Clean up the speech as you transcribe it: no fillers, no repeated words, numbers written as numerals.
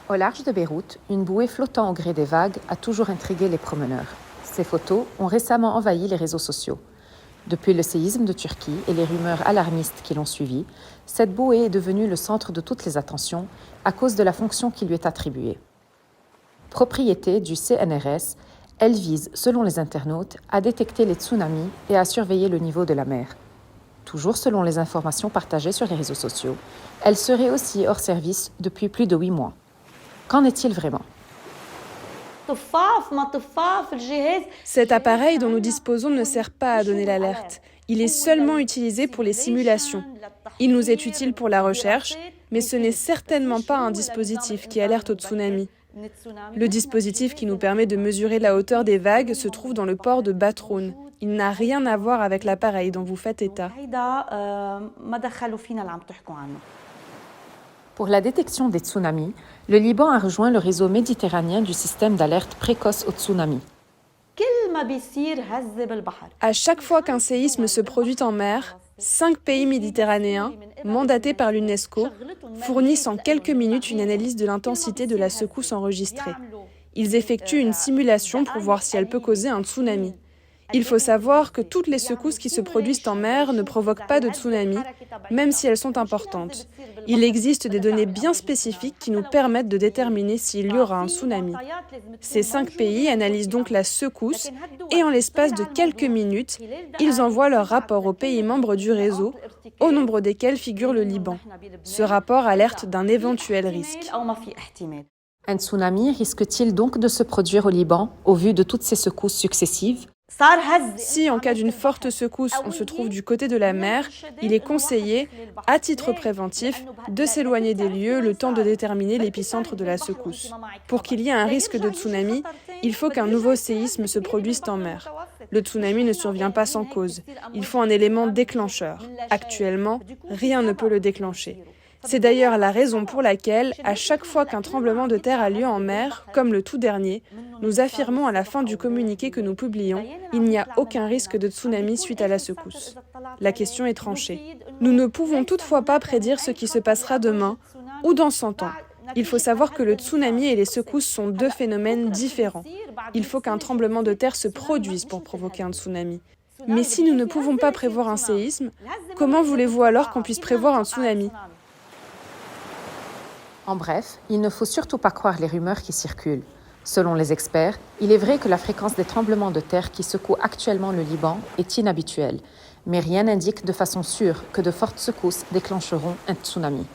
Au large de Beyrouth, une bouée flottant au gré des vagues a toujours intrigué les promeneurs. Ces photos ont récemment envahi les réseaux sociaux. Depuis le séisme de Turquie et les rumeurs alarmistes qui l'ont suivi, cette bouée est devenue le centre de toutes les attentions à cause de la fonction qui lui est attribuée. Propriété du CNRS, elle vise, selon les internautes, à détecter les tsunamis et à surveiller le niveau de la mer. Toujours selon les informations partagées sur les réseaux sociaux, elle serait aussi hors service depuis plus de 8 mois. Qu'en est-il vraiment ? Cet appareil dont nous disposons ne sert pas à donner l'alerte. Il est seulement utilisé pour les simulations. Il nous est utile pour la recherche, mais ce n'est certainement pas un dispositif qui alerte au tsunami. Le dispositif qui nous permet de mesurer la hauteur des vagues se trouve dans le port de Batroun. Il n'a rien à voir avec l'appareil dont vous faites état. Pour la détection des tsunamis, le Liban a rejoint le réseau méditerranéen du système d'alerte précoce au tsunami. À chaque fois qu'un séisme se produit en mer, 5 pays méditerranéens, mandatés par l'UNESCO, fournissent en quelques minutes une analyse de l'intensité de la secousse enregistrée. Ils effectuent une simulation pour voir si elle peut causer un tsunami. Il faut savoir que toutes les secousses qui se produisent en mer ne provoquent pas de tsunami, même si elles sont importantes. Il existe des données bien spécifiques qui nous permettent de déterminer s'il y aura un tsunami. Ces 5 pays analysent donc la secousse et en l'espace de quelques minutes, ils envoient leur rapport aux pays membres du réseau, au nombre desquels figure le Liban. Ce rapport alerte d'un éventuel risque. Un tsunami risque-t-il donc de se produire au Liban au vu de toutes ces secousses successives ? Si, en cas d'une forte secousse, on se trouve du côté de la mer, il est conseillé, à titre préventif, de s'éloigner des lieux le temps de déterminer l'épicentre de la secousse. Pour qu'il y ait un risque de tsunami, il faut qu'un nouveau séisme se produise en mer. Le tsunami ne survient pas sans cause. Il faut un élément déclencheur. Actuellement, rien ne peut le déclencher. C'est d'ailleurs la raison pour laquelle, à chaque fois qu'un tremblement de terre a lieu en mer, comme le tout dernier, nous affirmons à la fin du communiqué que nous publions, il n'y a aucun risque de tsunami suite à la secousse. La question est tranchée. Nous ne pouvons toutefois pas prédire ce qui se passera demain ou dans 100 ans. Il faut savoir que le tsunami et les secousses sont deux phénomènes différents. Il faut qu'un tremblement de terre se produise pour provoquer un tsunami. Mais si nous ne pouvons pas prévoir un séisme, comment voulez-vous alors qu'on puisse prévoir un tsunami ? En bref, il ne faut surtout pas croire les rumeurs qui circulent. Selon les experts, il est vrai que la fréquence des tremblements de terre qui secouent actuellement le Liban est inhabituelle, mais rien n'indique de façon sûre que de fortes secousses déclencheront un tsunami.